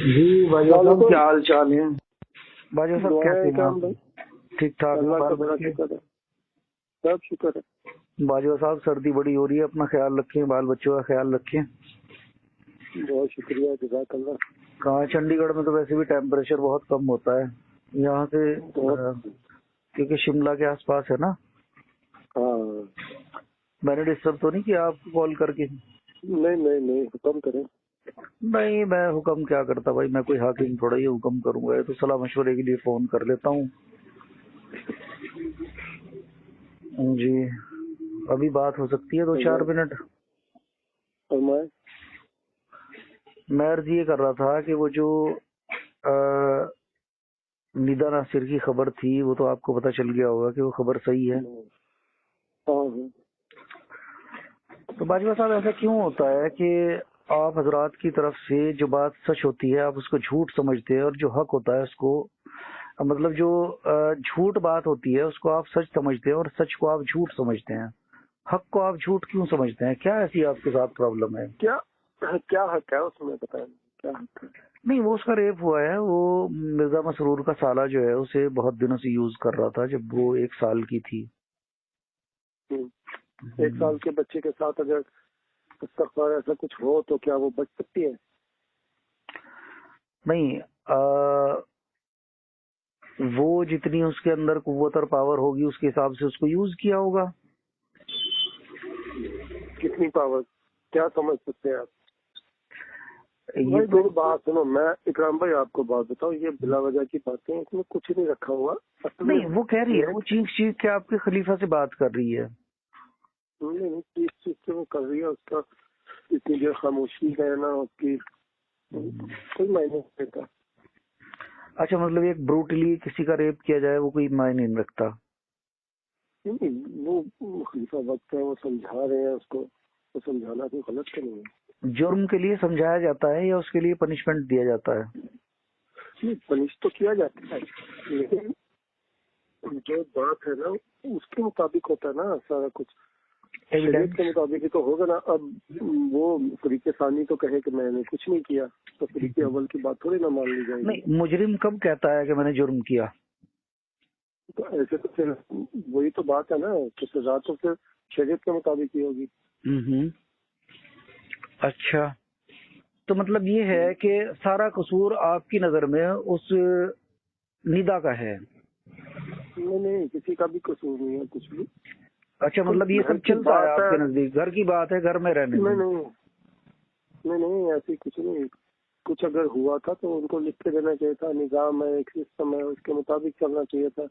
جی باجوہ صاحب کیا حال چال ہے؟ باجوہ صاحب کیسے ہیں آپ؟ ٹھیک ٹھاک؟ اللہ کا بڑا شکر ہے، سب شکر ہے۔ باجوہ صاحب سردی بڑی ہو رہی ہے، اپنا خیال رکھیں، بال بچوں کا خیال رکھیں۔ بہت شکریہ، جزاک اللہ۔ کہاں چنڈی گڑھ میں تو ویسے بھی ٹیمپریچر بہت کم ہوتا ہے یہاں سے، کیونکہ شملہ کے آس پاس ہے نا۔ ہاں، میں نے ڈسٹرب تو نہیں کیا آپ کو کال کر کے؟ نہیں حکم کریں۔ نہیں، میں حکم کیا کرتا بھائی، میں کوئی حاکم تھوڑا ہی حکم کروں گا، یہ تو صلاح مشورے کے لیے فون کر لیتا ہوں۔ جی ابھی بات ہو سکتی ہے 2-4 منٹ؟ فرمائیں۔ میں عرض یہ کر رہا تھا کہ وہ جو ندا ناصر کی خبر تھی وہ تو آپ کو پتہ چل گیا ہوگا کہ وہ خبر صحیح ہے۔ تو باجوہ صاحب ایسا کیوں ہوتا ہے کہ آپ حضرات کی طرف سے جو بات سچ ہوتی ہے آپ اس کو جھوٹ سمجھتے ہیں، اور جو حق ہوتا ہے اس کو، مطلب جو جھوٹ بات ہوتی ہے اس کو آپ سچ سمجھتے ہیں، اور سچ کو آپ جھوٹ سمجھتے ہیں؟ حق کو آپ جھوٹ کیوں سمجھتے ہیں؟ کیا ایسی آپ کے ساتھ پرابلم ہے؟ کیا حق ہے اس میں، بتائیں کیا حق ہے؟ نہیں، وہ اس کا ریپ ہوا ہے، وہ مرزا مسرور کا سالہ جو ہے اسے بہت دنوں سے یوز کر رہا تھا جب وہ 1 سال کی تھی۔ 1 سال کے بچے کے ساتھ اگر استغفار ایسا کچھ ہو تو کیا وہ بچ سکتی ہے؟ نہیں، وہ جتنی اس کے اندر قوت اور پاور ہوگی اس کے حساب سے اس کو یوز کیا ہوگا۔ کتنی پاور، کیا سمجھ سکتے ہیں آپ؟ یہ تو بات سنو، میں اکرام بھائی آپ کو بات بتاؤں، یہ بلا وجہ کی باتیں، اس میں کچھ نہیں رکھا ہوا۔ نہیں، وہ کہہ رہی ہے، وہ چیخ کے آپ کے خلیفہ سے بات کر رہی ہے۔ نہیں، چیز سے وہ کر رہی ہے، اس کا اتنی دیر خاموشی ہے نا، اس کی کوئی معنی نہیں رہتا۔ اچھا، مطلب ایک بروٹلی کسی کا ریپ کیا جائے وہ کوئی معنی نہیں رکھتا؟ نہیں، وہ خلیفہ وقت ہے، وہ سمجھا رہے ہیں اس کو، وہ سمجھانا کوئی غلط تو نہیں ہے۔ جرم کے لیے سمجھایا جاتا ہے یا اس کے لیے پنشمنٹ دیا جاتا ہے؟ نہیں، پنش تو کیا جاتا ہے، لیکن جو بات ہے نا اس کے مطابق ہوتا ہے نا سارا کچھ، شریعت کے مطابق ہی تو ہوگا نا۔ اب وہ فریق ثانی تو کہے کہ میں نے کچھ نہیں کیا، تو فریق اول کی بات تھوڑی نہ مان لی جائے گی۔ نہیں، مجرم کب کہتا ہے کہ میں نے جرم کیا؟ تو ایسے تو پھر وہی تو بات ہے نا کہ سزا تو پھر شریعت کے مطابق ہی ہوگی۔ اچھا، تو مطلب یہ ہے کہ سارا قصور آپ کی نظر میں اس ندا کا ہے؟ نہیں، کسی کا بھی قصور نہیں ہے کچھ بھی۔ اچھا، مطلب یہ سب چلتا ہے آپ کے نزدیک، گھر کی بات ہے، گھر میں رہنے میں؟ نہیں، ایسی کچھ نہیں۔ کچھ اگر ہوا تھا تو ان کو لکھ کے دینا چاہیے تھا، نظام ہے، ایک سسٹم ہے، اس کے مطابق چلنا چاہیے تھا۔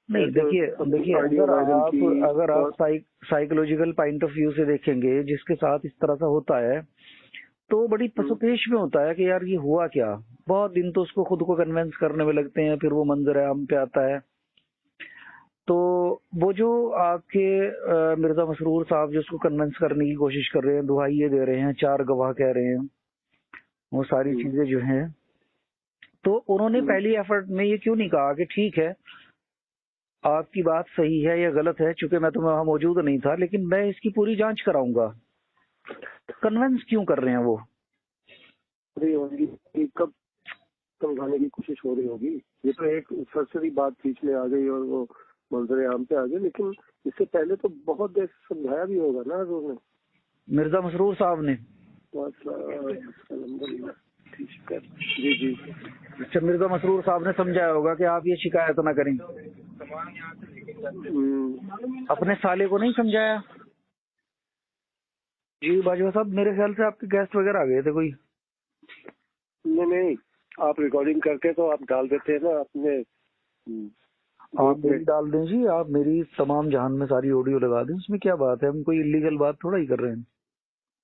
نہیں، دیکھیے اگر آپ سائیکولوجیکل پوائنٹ آف ویو سے دیکھیں گے، جس کے ساتھ اس طرح سے ہوتا ہے تو بڑی پسوپیش میں ہوتا ہے کہ یار یہ ہوا کیا، بہت دن تو اس کو خود کو کنونس کرنے میں لگتے ہیں، پھر وہ منظر عام پہ آتا ہے۔ تو وہ جو آپ کے مرزا مسرور صاحب جو اس کو کنونس کرنے کی کوشش کر رہے ہیں، دہائیے دے رہے ہیں، 4 گواہ کہہ رہے ہیں، وہ ساری چیزیں جو ہیں، تو انہوں نے پہلی ایفرٹ میں یہ کیوں نہیں کہا کہ ٹھیک ہے آپ کی بات صحیح ہے یا غلط ہے، چونکہ میں تو وہاں موجود نہیں تھا، لیکن میں اس کی پوری جانچ کراؤں گا؟ کنونس کیوں کر رہے ہیں وہ؟ کب سمجھانے کی کوشش ہو رہی ہوگی، یہ تو ایک سرسری بات بیچ میں آ گئی اور وہ منظر عام پہ آ گئی، لیکن اس سے پہلے تو بہت دیر سمجھایا بھی ہوگا نا حضور نے، مرزا مسرور صاحب نے۔ جی۔ اچھا، مرزا مسرور صاحب نے سمجھایا ہوگا کہ آپ یہ شکایت نہ کریں، اپنے سالے کو نہیں سمجھایا؟ جی باجوہ صاحب، میرے خیال سے آپ کے گیسٹ وغیرہ آ گئے تھے کوئی؟ نہیں، آپ ریکارڈنگ کر کے تو آپ ڈال دیتے ہیں نا اپنے، آپ میری ڈال دیں جی، آپ میری تمام جہان میں ساری آڈیو لگا دیں، اس میں کیا بات ہے، ہم کوئی انلیگل بات تھوڑا ہی کر رہے ہیں۔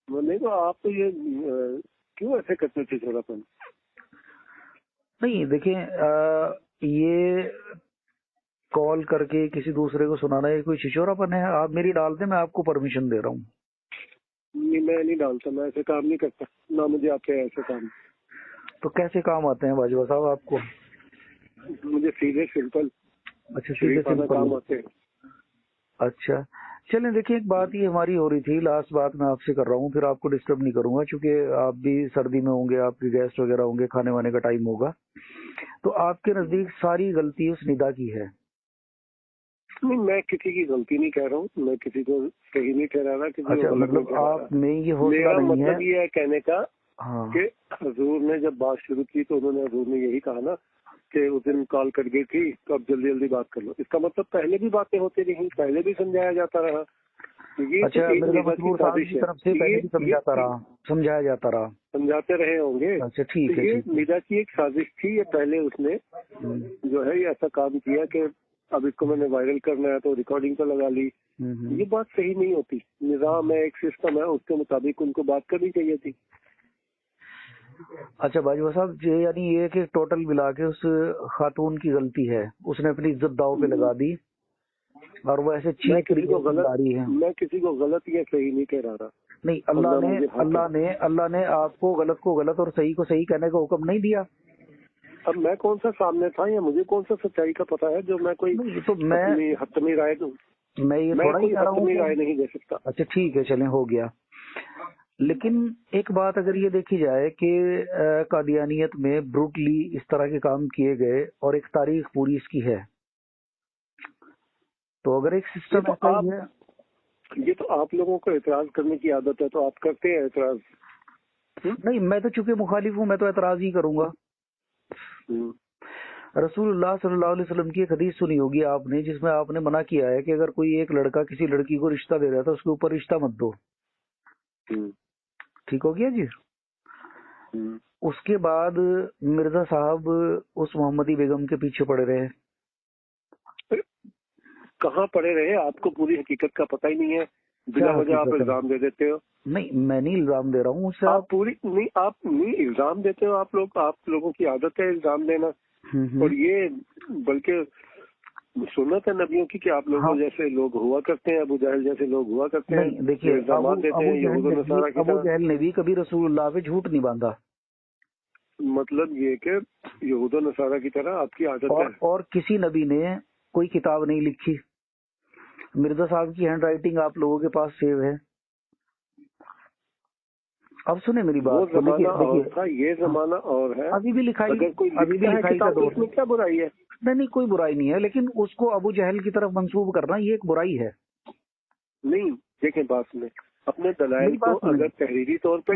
نہیں تو آپ تو یہ کیوں ایسے کرتے تھے تھوڑا پن؟ نہیں دیکھیں، یہ کال کر کے کسی دوسرے کو سنانا یہ کوئی چھچورا پن ہے؟ آپ میری ڈال دیں، میں آپ کو پرمیشن دے رہا ہوں۔ نہیں، میں نہیں ڈالتا، میں ایسے کام نہیں کرتا، نہ مجھے آتے ہیں ایسے کام۔ تو کیسے کام آتے ہیں باجوہ صاحب آپ کو؟ مجھے سیدھے سمپل، اچھا، سیدھے سمپل کام آتے ہیں۔ اچھا، چلیں دیکھیں ایک بات یہ ہماری ہو رہی تھی، لاسٹ بات میں آپ سے کر رہا ہوں، پھر آپ کو ڈسٹرب نہیں کروں گا چونکہ آپ بھی سردی میں ہوں گے، آپ کے گیسٹ وغیرہ ہوں گے، کھانے وانے کا ٹائم ہوگا، تو آپ کے نزدیک ساری غلطی اس ندا کی ہے؟ نہیں، میں کسی کی غلطی نہیں کہہ رہا ہوں، میں کسی کو صحیح نہیں ٹھہرا رہا، کسی کو غلط نہیں ٹھہرا رہا۔ آپ میں یہ حوصلہ میرا نہیں ہے، مطلب یہ ہے کہنے کا کہ حضور نے جب بات شروع کی تو انہوں نے حضور نے یہی کہا نا کہ اس دن کال کٹ گئی تھی تو اب جلدی جلدی بات کر لو، اس کا مطلب پہلے بھی باتیں ہوتی رہی، پہلے بھی سمجھایا جاتا رہا۔ اچھا، مسرور صاحب کی طرف سے پہلے بھی سمجھایا جاتا رہا، سمجھاتے رہے ہوں گے۔ اچھا ٹھیک ہے، یہ ندا کی ایک سازش تھی، یہ پہلے اس نے جو ہے یہ ایسا کام کیا کہ اب اس کو میں نے وائرل کرنا ہے تو ریکارڈنگ پہ لگا لی۔ یہ بات صحیح نہیں ہوتی، نظام ہے، ایک سسٹم ہے، اس کے مطابق ان کو بات کرنی چاہیے تھی۔ اچھا باجوہ صاحب، یعنی یہ کہ ٹوٹل ملا کے اس خاتون کی غلطی ہے، اس نے اپنی عزت داؤ پہ لگا دی اور وہ ایسے میں کسی کو غلط یا صحیح نہیں کہہ رہا۔ نہیں، اللہ نے آپ کو غلط اور صحیح کو صحیح کہنے کا حکم نہیں دیا۔ اب میں کون سا سامنے تھا یا مجھے کون سا سچائی کا پتا ہے جو میں کوئی حتمی رائے دوں؟ میں یہ تھوڑا ہی کہہ رہا ہوں، رائے نہیں دے سکتا۔ اچھا ٹھیک ہے، چلیں ہو گیا۔ لیکن ایک بات اگر یہ دیکھی جائے کہ قادیانیت میں بروٹلی اس طرح کے کام کیے گئے اور ایک تاریخ پوری اس کی ہے، تو اگر ایک سسٹم ایسا ہی ہے، یہ تو آپ لوگوں کو اعتراض کرنے کی عادت ہے تو آپ کرتے ہیں اعتراض۔ نہیں، میں تو چونکہ مخالف ہوں، میں تو اعتراض ہی کروں گا۔ رسول اللہ صلی اللہ علیہ وسلم کی ایک حدیث سنی ہوگی آپ نے، جس میں آپ نے منع کیا ہے کہ اگر کوئی ایک لڑکا کسی لڑکی کو رشتہ دے رہا ہے تو اس کے اوپر رشتہ مت دو۔ ٹھیک ہو گیا جی۔ اس کے بعد مرزا صاحب اس محمدی بیگم کے پیچھے پڑے رہے۔ کہاں پڑے رہے؟ آپ کو پوری حقیقت کا پتہ ہی نہیں ہے، بلا وجہ آپ الزام دے دیتے ہو۔ نہیں، میں نہیں الزام دے رہا ہوں، اس سے آپ پوری نہیں، آپ نہیں الزام دیتے ہو، آپ لوگوں کی عادت ہے الزام دینا، اور یہ بلکہ سنت ہے نبیوں کی کہ آپ لوگوں جیسے لوگ ہوا کرتے ہیں، ابو جہل جیسے لوگ ہوا کرتے ہیں، دیکھیے الزامات دیتے ہیں یہود و نصارہ کی طرح۔ ابو جہل نے بھی کبھی رسول اللہ پہ جھوٹ نہیں باندھا۔ مطلب یہ کہ یہود و نصارہ کی طرح آپ کی عادت ہے۔ اور کسی نبی نے کوئی کتاب نہیں لکھی۔ مرزا صاحب کی ہینڈ رائٹنگ آپ لوگوں کے پاس سیو ہے۔ اب سنیں میری بات، وہ زمانہ اور تھا، یہ زمانہ اور ہے۔ ابھی بھی لکھائی، اگر کوئی لکھتا ہے کتاب اس میں کیا برائی ہے؟ نہیں، کوئی برائی نہیں ہے، لیکن اس کو ابو جہل کی طرف منسوب کرنا یہ ایک برائی ہے۔ نہیں، دیکھیں بات میں اپنے دلائل کو اگر تحریری طور پہ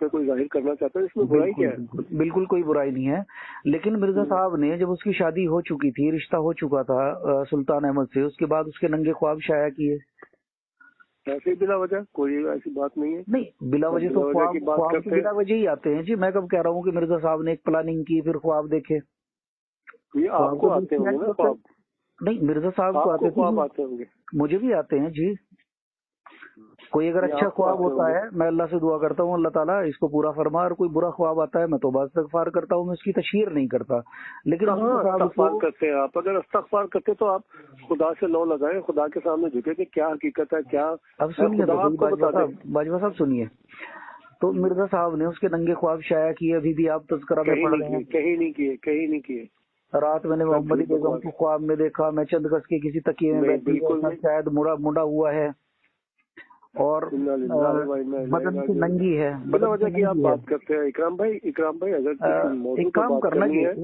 کوئی ظاہر کرنا چاہتا ہے، اس میں برائی کیا ہے؟ بالکل کوئی برائی نہیں ہے، لیکن مرزا صاحب نے جب اس کی شادی ہو چکی تھی، رشتہ ہو چکا تھا سلطان احمد سے، اس کے بعد اس کے ننگے خواب شائع کیے۔ ایسے بلا وجہ کوئی ایسی بات نہیں ہے۔ نہیں، بلا وجہ تو خواب بلا وجہ ہی آتے ہیں جی۔ میں کب کہہ رہا ہوں کہ مرزا صاحب نے ایک پلاننگ کی پھر خواب دیکھے؟ یہ آپ کو آتے ہوں گے نا خواب؟ نہیں، مرزا صاحب کو آتے خواب آتے ہوں گے، مجھے بھی آتے ہیں جی۔ کوئی اگر اچھا خواب ہوتا ہے میں اللہ سے دعا کرتا ہوں اللہ تعالیٰ اس کو پورا فرما، اور کوئی برا خواب آتا ہے میں توبہ استغفار کرتا ہوں، میں اس کی تشہیر نہیں کرتا۔ لیکن استغفار کرتے ہیں آپ، اگر استغفار کرتے تو آپ خدا سے لو لگائیں، خدا کے سامنے جھکے کہ کیا حقیقت ہے، کیا۔ اب سنیے باجوہ صاحب سنیے، تو مرزا صاحب نے اس کے ننگے خواب شائع کیے، ابھی بھی آپ تذکرہ میں پڑھ رہے ہیں۔ کہیں نہیں کیے۔ رات میں نے محمدی بیگم کو خواب میں دیکھا، میں چند گز کے کسی تکیے میں بیٹھی ہوں، شاید مڑا ہوا ہے اور بدن کی ننگی ہے۔ بلا وجہ کی آپ بات کرتے ہیں اکرام بھائی اگر ایک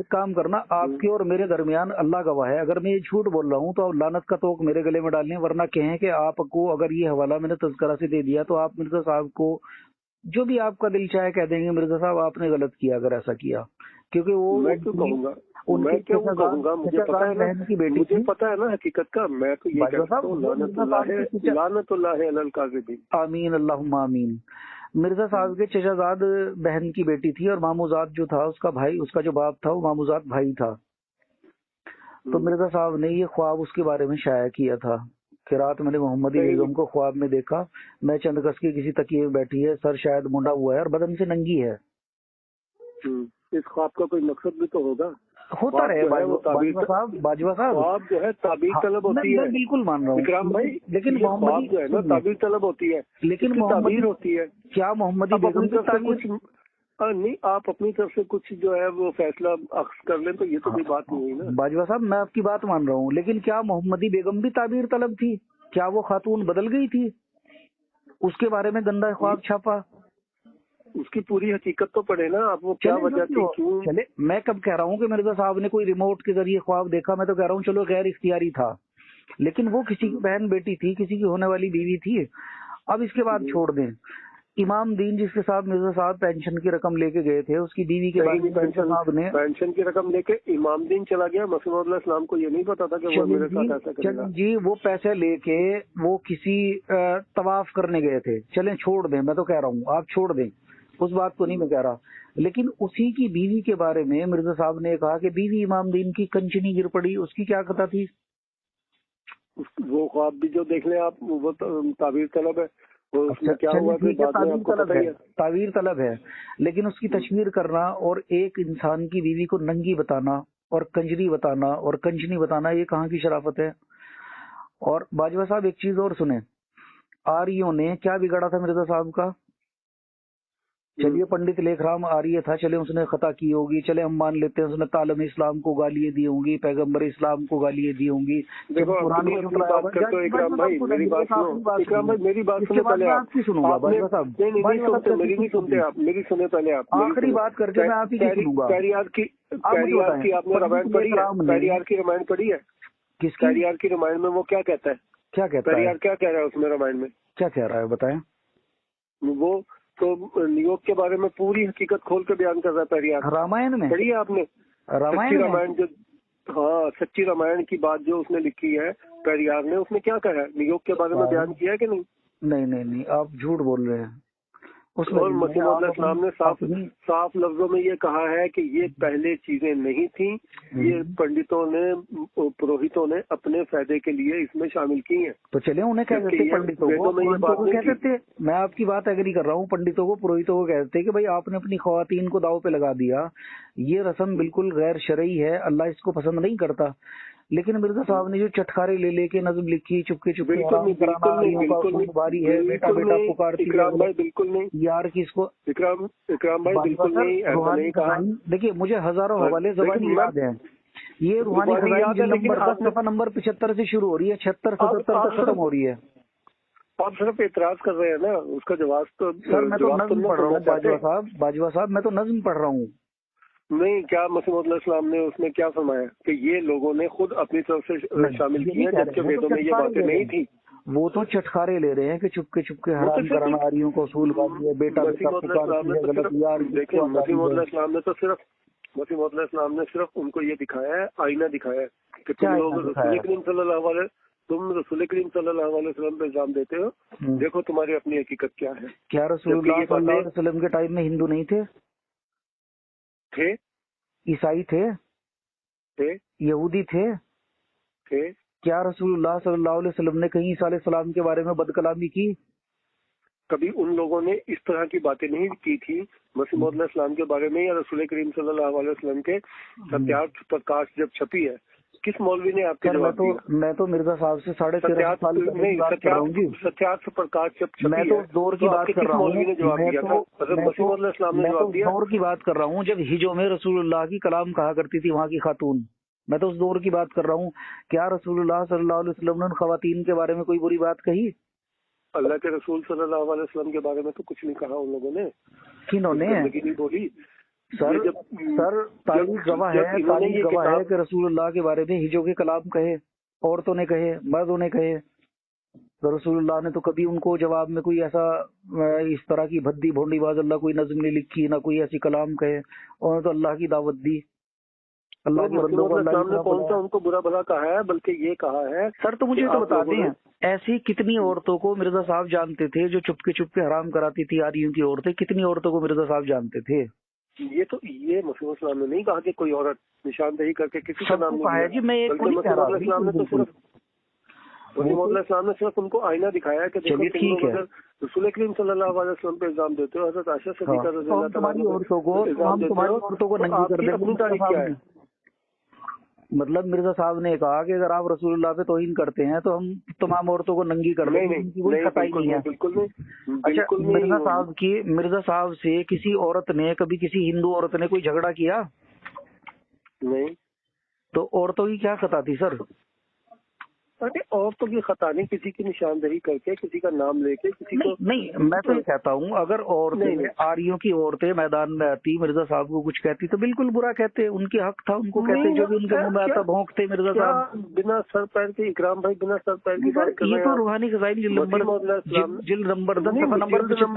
کام کرنا آپ کے اور میرے درمیان اللہ گواہ ہے، اگر میں یہ جھوٹ بول رہا ہوں تو آپ لعنت کا توق میرے گلے میں ڈالیں، ورنہ کہیں کہ آپ کو اگر یہ حوالہ میں نے تذکرہ سے دے دیا تو آپ مرزا صاحب کو جو بھی آپ کا دل چاہے کہہ دیں گے مرزا صاحب آپ نے غلط کیا اگر ایسا کیا، کیونکہ وہ میں کیوں کہوں گا، مجھے پتا ہے نا حقیقت کا۔ میں تو یہ کہتا ہوں لعنت اللہ علی الکاذبین۔ آمین اللہم آمین۔ مرزا صاحب کے چچا زاد بہن کی بیٹی تھی اور ماموزاد جو تھا اس کا بھائی، اس کا جو باپ تھا وہ ماموزاد بھائی تھا، تو مرزا صاحب نے یہ خواب اس کے بارے میں شائع کیا تھا کہ رات میں نے محمدی بیگم کو خواب میں دیکھا، میں چند گز کی کسی تکیے میں بیٹھی ہے، سر شاید منڈا ہوا ہے اور بدن سے ننگی ہے۔ اس خواب کا کوئی مقصد بھی تو ہوگا، ہوتا رہے باجوہ صاحب، خواب جو ہے تعبیر طلب ہوتی ہے۔ بالکل مان رہا ہوں اکرام بھائی، لیکن خواب جو ہے نا تعبیر طلب ہوتی ہے، لیکن تعبیر ہوتی ہے۔ کیا محمدی بیگم کی تعبیر نہیں آپ اپنی طرف سے کچھ جو ہے وہ فیصلہ اخذ کر لیں تو یہ تو کوئی بات نہیں ہوئی نا. باجوہ صاحب میں آپ کی بات مان رہا ہوں، لیکن کیا محمدی بیگم بھی تعبیر طلب تھی؟ کیا وہ خاتون بدل گئی تھی؟ اس کے بارے میں گندا خواب چھاپا؟ اس کی پوری حقیقت تو پڑھے نا آپ، وہ کیا وجہ تھی کیوں. چلے میں کب کہہ رہا ہوں کہ مرزا صاحب نے کوئی ریموٹ کے ذریعے خواب دیکھا، میں تو کہہ رہا ہوں چلو غیر اختیاری تھا، لیکن وہ کسی کی بہن بیٹی تھی، کسی کی ہونے والی بیوی تھی. اب اس کے بعد چھوڑ دیں، امام دین جس کے ساتھ مرزا صاحب پینشن کی رقم لے کے گئے تھے، اس کی بیوی کے بارے میں صاحب نے پینشن کی رقم لے کے امام دین چلا گیا. مسیح علیہ السلام کو یہ نہیں پتا تھا کہ وہ میرے ساتھ ایسا کرے گا. جی وہ پیسے لے کے وہ کسی طواف کرنے گئے تھے. چلیں چھوڑ دیں، میں تو کہہ رہا ہوں آپ چھوڑ دیں، اس بات کو نہیں میں کہہ رہا. لیکن اسی کی بیوی کے بارے میں مرزا صاحب نے کہا کہ بیوی امام دین کی کنچنی گر پڑی، اس کی کیا قطع تھی؟ وہ خواب بھی جو دیکھ لیں آپ، وہ تعبیر طلب ہے. تعبیر طلب ہے، لیکن اس کی تشہیر کرنا اور ایک انسان کی بیوی کو ننگی بتانا اور کنجری بتانا اور کنچنی بتانا، یہ کہاں کی شرافت ہے؟ اور باجوہ صاحب ایک چیز اور سنیں، آریوں نے کیا بگاڑا تھا مرزا صاحب کا؟ چلیے پنڈت لیکھ رام آریہ تھا، چلے اس نے خطا کی ہوگی، چلے ہم مان لیتے ہیں اس نے عالم اسلام کو گالیاں دی ہوں گی، پیغمبر اسلام کو گالیاں دی ہوں گی. آخری بات کر کے میں آپ ہی کی سنوں گا. آپ نے رامائن پڑھی ہے؟ پیریار کی رامائن پڑھی ہے؟ کس پیریار کی رامائن میں وہ کیا کہتا ہے؟ کیا کہتا ہے؟ پیریار کیا کہہ رہا ہے اس میں رامائن میں؟ کیا کہہ رہا ہے بتائیں. وہ تو نیویارک کے بارے میں پوری حقیقت کھول کے بیان کر رہا ہے پیریار. رامائن میں پڑھی ہے آپ نے؟ سچی رامائن جو، ہاں سچی رامائن کی بات جو اس نے لکھی ہے پیریار نے، اس نے کیا کہا ہے؟ نیویارک کے بارے میں بیان کیا ہے کہ نہیں؟ نہیں آپ جھوٹ بول رہے ہیں. اور مسیح علیہ السلام نے صاف لفظوں میں یہ کہا ہے کہ یہ پہلے چیزیں نہیں تھیں، یہ پنڈتوں نے پروہتوں نے اپنے فائدے کے لیے اس میں شامل کی ہیں. تو چلے انہیں کہہ دیتے پنڈتوں کو کہہ دیتے. میں آپ کی بات ایگری کر رہا ہوں، پنڈتوں کو پروہتوں کو کہتے کہ بھائی آپ نے اپنی خواتین کو داؤ پہ لگا دیا، یہ رسم بالکل غیر شرعی ہے، اللہ اس کو پسند نہیں کرتا. لیکن مرزا صاحب نے جو چٹخارے لے لے کے نظم لکھی، چپکے چپکے باری ہے، بیٹا بیٹا پکارتی ہے، بالکل نہیں یار کس کو اکرام بھائی بالکل نہیں کہا. دیکھیے مجھے ہزاروں حوالے زبانی یاد ہیں. یہ روحانی خزائن نمبر 10 صفحہ نمبر 75 سے شروع ہو رہی ہے، 76 77 تک ختم ہو رہی ہے. آپ صرف اعتراض کر رہے ہیں نا، اس کا جواب تو سر میں تو نظم پڑھ رہا ہوں. باجوہ صاحب میں تو نظم پڑھ رہا ہوں. نہیں، کیا مسیح علیہ السلام نے اس میں کیا فرمایا کہ یہ لوگوں نے خود اپنی طرف سے شامل کی ہیں جبکہ ویدوں میں یہ باتیں نہیں تھی. وہ تو چٹخارے لے رہے ہیں کہ چپکے چپکے حرام کرانا آریوں کو اصول باقی ہے، بیٹا مسیح علیہ السلام نے تو صرف ان کو یہ دکھایا ہے، آئینہ دکھایا ہے کہ تم لوگ رسول کریم صلی اللہ علیہ وسلم پہ الزام دیتے ہو، دیکھو تمہاری اپنی حقیقت کیا ہے. کیا رسول اللہ صلی اللہ علیہ وسلم کے ٹائم میں ہندو نہیں تھے؟ عیسائی تھے، یہودی تھے. کیا رسول اللہ صلی اللہ علیہ وسلم نے کہیں عیسیٰ علیہ السلام کے بارے میں بد کلامی کی؟ کبھی ان لوگوں نے اس طرح کی باتیں نہیں کی تھی مسیح علیہ السلام کے بارے میں، یا رسول کریم صلی اللہ علیہ وسلم کے ستیارتھ پرکاش جب چھپی ہے کس مولوی نے آپ کے جواب دیا؟ میں تو مرزا صاحب سے 13.5 سال نہیں، ستیارتھ پرکاش جب چھپی میں تو دور کی بات کر رہا ہوں. مولوی نے جواب دیا تھا، مسیح علیہ السلام نے جواب دیا. دور کی بات کر رہا ہوں جب ہجو میں رسول اللہ کی کلام کہا کرتی تھی وہاں کی خاتون. میں تو اس دور کی بات کر رہا ہوں. کیا رسول اللہ صلی اللہ علیہ وسلم نے ان خواتین کے بارے میں کوئی بری بات کہی؟ اللہ کے رسول صلی اللہ علیہ وسلم کے بارے میں تو کچھ نہیں کہا ان لوگوں نے. کنہوں نے نہیں بولی. سر تاریخ گواہ ہے کہ رسول اللہ کے بارے میں ہجو کے کلام کہے، عورتوں نے کہے، مردوں نے کہے. تو رسول اللہ نے تو کبھی ان کو جواب میں کوئی ایسا اس طرح کی بھدی بھونڈی باز اللہ کوئی نظم نہیں لکھی، نہ کوئی ایسی کلام کہے. انہوں نے تو اللہ کی دعوت دی. اللہ کے بندوں کو اللہ نے کون سا ان کو برا بھلا کہا ہے، بلکہ یہ کہا ہے. سر تو مجھے تو بتاتے ہیں ایسی کتنی عورتوں کو مرزا صاحب جانتے تھے جو چپکے چپکے حرام کراتی تھی آریوں کی عورتیں؟ کتنی عورتوں کو مرزا صاحب جانتے تھے؟ یہ مسیح السلام نے نہیں کہا کہ کوئی عورت نشاندہی کر کے کسی کا نام نہیں جی. میں مسیح علیہ السلام نے تو صرف مسیح علیہ السلام نے صرف ان کو آئینہ دکھایا کہ دیکھو تم لوگ اگر رسول کریم صلی اللہ علیہ وسلم پہ الزام دیتے ہو، حضرت عائشہ صدیقہ رضی اللہ تعالیٰ عورتوں کو نہیں کر دیں. اپنی تاریخ کیا ہے؟ मतलब मिर्जा साहब ने कहा कि अगर आप रसूलुल्लाह पे तौहीन करते हैं तो हम तमाम औरतों को नंगी कर देंगे, इनकी कोई खताई नहीं है। बिल्कुल नहीं। अच्छा, मिर्जा साहब से किसी औरत ने, कभी किसी हिंदू औरत ने कोई झगड़ा किया? नहीं। तो औरतों की क्या खता थी सर? अरे औरतों की खता नहीं, किसी की निशानदेही करके, किसी का नाम लेके, किसी को नहीं, मैं तो ये कहता हूँ अगर औरतें, आर्यों की औरतें मैदान में आती, मिर्जा साहब को कुछ कहती तो बिल्कुल बुरा कहते, उनके हक था, उनको कहते, जो भी उनके मुंह में आता भौंकते मिर्जा साहब। बिना सर पैर के, इकराम भाई बिना सर पैर की बात कर रहे हैं। ये तो रूहानी ख़ज़ाइन जिल नंबर 10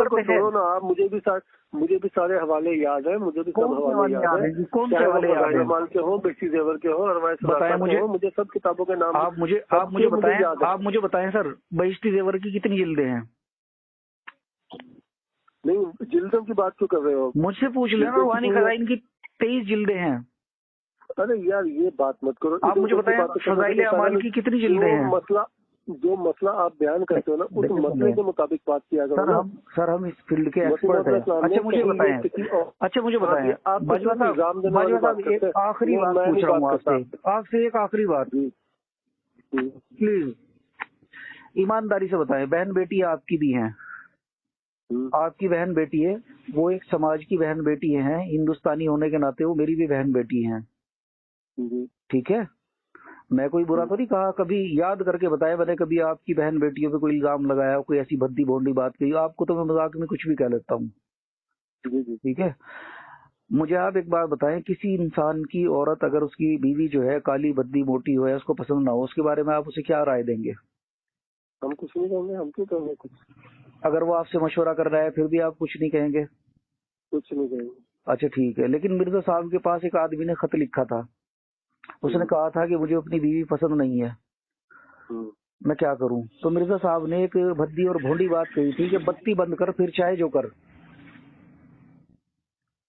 को छोड़ो ना आप, मुझे भी सारे हवाले याद है, मुझे भी सब हवाले याद है। कौन से हवाले याद है? माल के हो, बेशी जेवर के हो, बताएं मुझे सब किताबों के नाम। आप मुझे बताएं सर, बहिश्ती जेवर की कितनी जिल्दें हैं? नहीं, जिल्दों की बात क्यों कर रहे हो? मुझसे पूछ लेना, रूहानी ख़ज़ाइन की 23 जिल्दें हैं। अरे यार ये बात मत करो। आप मुझे बताएं फ़ज़ाइल अमाल की कितनी जिल्दें हैं? जो मसला आप बयान करते हो ना, उस मसले के मुताबिक बात किया करो। सर हम इस फील्ड के एक्सपर्ट हैं। अच्छा मुझे बताएं बाजवा साहब, आखिरी बात पूछ रहा हूँ आपसे एक आखिरी बात प्लीज, ईमानदारी से बताएं, बहन बेटी आपकी भी हैं, आपकी बहन बेटी है, वो एक समाज की बहन बेटी हैं, हिंदुस्तानी होने के नाते वो मेरी भी बहन बेटी हैं, ठीक है? मैं कोई बुरा तो नहीं कहा, कभी याद करके बताया मैंने कभी आपकी बहन बेटियों पे कोई इल्जाम लगाया, कोई ऐसी भद्दी भोंडी बात कही? आपको तो मैं मजाक में कुछ भी कह लेता हूँ, ठीक है? मुझे आप एक बात बताएं, किसी इंसान की औरत अगर उसकी बीवी जो है काली भद्दी मोटी हो या उसको पसंद ना हो, उसके बारे में आप उसे क्या राय देंगे? हम कुछ नहीं कहेंगे, हम क्यों कहेंगे कुछ? अगर वो आपसे मशवरा कर रहा है फिर भी आप कुछ नहीं कहेंगे? कुछ नहीं कहेंगे। अच्छा ठीक है, लेकिन मिर्जा साहब के पास एक आदमी ने खत लिखा था, उसने कहा था कि मुझे अपनी बीवी पसंद नहीं है, मैं क्या करूं? तो मिर्जा साहब ने एक भद्दी और भोंडी बात कही थी कि बत्ती बंद कर फिर चाहे जो कर।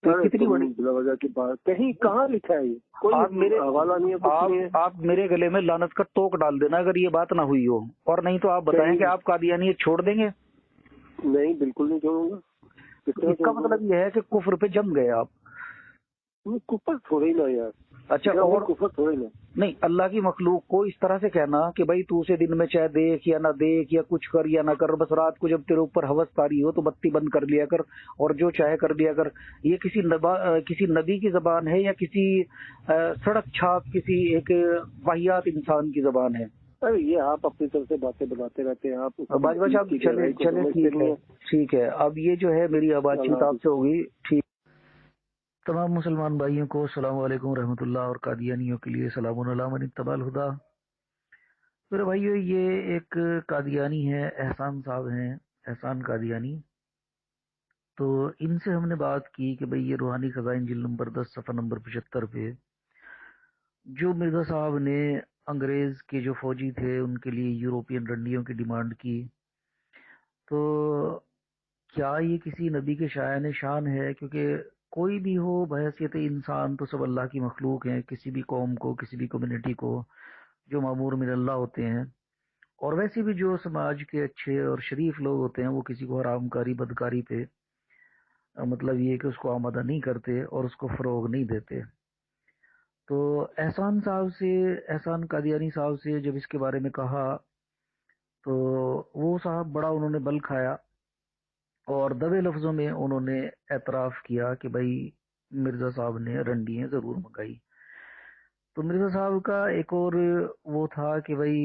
तो कितनी बड़ी वजह की बात, कहीं कहाँ लिखा है ये? कोई हवाला नहीं है, कुछ नहीं है। आप मेरे गले में लानत का टोक डाल देना अगर ये बात ना हुई हो, और नहीं तो आप बताएं कि आप कादियानियत छोड़ देंगे। नहीं, बिल्कुल नहीं छोड़ूंगा। इसका मतलब यह है कि कुफ्र पे जम गए आप। कुफर थोड़ी ना यार। अच्छा, और कुफर थोड़ी ना। नहीं, अल्लाह की मखलूक को इस तरह से कहना कि भाई तू उसे दिन में चाहे देख या ना देख या कुछ कर या ना कर, बस रात को जब तेरे ऊपर हवस तारी हो तो बत्ती बंद कर लिया कर और जो चाहे कर लिया कर, ये किसी नबी की जबान है या किसी सड़क छाप किसी एक वाहियात इंसान की जबान है? अरे ये आप अपनी तरफ से बातें बनाते रहते हैं आप। बाजवा साहब चले ठीक है, अब ये जो है मेरी बातचीत आपसे होगी, ठीक। तमाम मुसलमान भाइयों को अस्सलाम वालेकुम रहमतुल्लाह और कादियानियों के लिए सलामुन अला मन इत्तबअल हुदा। मेरे भाइयों, ये एक कादियानी है, एहसान साहब हैं, एहसान कादियानी। तो इनसे हमने बात की कि भाई ये रूहानी ख़ज़ाइन जिल्द नंबर 10 सफ़ा नंबर 75 पे जो मिर्ज़ा साहब ने अंग्रेज़ के जो फौजी थे उनके लिए यूरोपियन रंडियों की डिमांड की, तो क्या ये किसी नबी के शायान शान है? क्योंकि कोई भी हो बहैसियत इंसान तो सब अल्लाह की मखलूक हैं, किसी भी कौम को, किसी भी कम्युनिटी को जो मामूर मिन अल्लाह होते हैं, और वैसे भी जो समाज के अच्छे और शरीफ लोग होते हैं वो किसी को हरामकारी बदकारी पे मतलब ये कि उसको आमादा नहीं करते और उसको फ़रोग नहीं देते। तो एहसान कादियानी साहब से जब इसके बारे में कहा तो वो साहब बड़ा उन्होंने बल खाया और दबे लफ्जों में उन्होंने एतराफ़ किया कि भाई मिर्ज़ा साहब ने रंडियाँ ज़रूर मंगाई। तो मिर्ज़ा साहब का एक और वो था कि भाई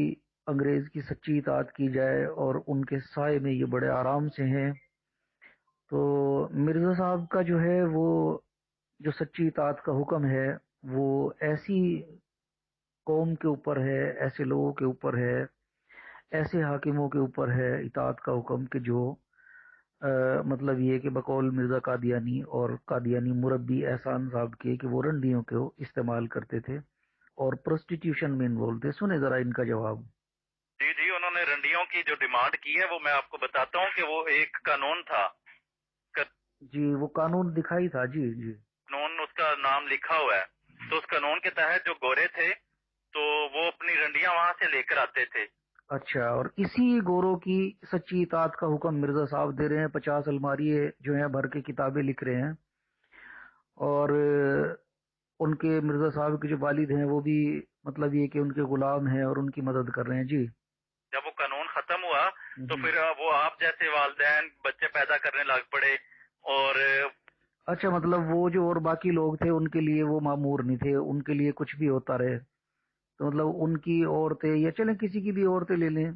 अंग्रेज़ की सच्ची इताअत की जाए और उनके साए में ये बड़े आराम से हैं। तो मिर्ज़ा साहब का जो है वो जो सच्ची इताअत का हुक्म है वो ऐसी कौम के ऊपर है, ऐसे लोगों के ऊपर है, ऐसे हाकिमों के ऊपर है इताअत का हुक्म कि जो मतलब ये कि बकौल मिर्ज़ा कादियानी और कादियानी मुरब्बी एहसान साहब के कि वो रंडियों को इस्तेमाल करते थे और प्रोस्टिट्यूशन में इन्वॉल्व थे। सुने जरा इनका जवाब। जी, उन्होंने रंडियों की जो डिमांड की है वो मैं आपको बताता हूँ कि वो एक कानून था। जी, वो कानून दिखाई था। जी, कानून उसका नाम लिखा हुआ है। तो उस कानून के तहत जो गोरे थे तो वो अपनी रंडियां वहां से लेकर आते थे। अच्छा, और इसी गोरों की सच्ची इताअत का हुक्म मिर्ज़ा साहब दे रहे हैं। 50 अलमारी जो हैं भर के किताबें लिख रहे हैं उनके मिर्जा साहब के जो वालिद हैं वो भी मतलब ये कि उनके गुलाम हैं और उनकी मदद कर रहे हैं। जी, जब वो कानून खत्म हुआ तो फिर वो आप जैसे वालिदैन बच्चे पैदा करने लग पड़े। और अच्छा, मतलब वो जो और बाकी लोग थे उनके लिए वो मामूर नहीं थे, उनके लिए कुछ भी होता रहे। तो मतलब उनकी औरतें या चलें किसी की भी औरतें ले लें,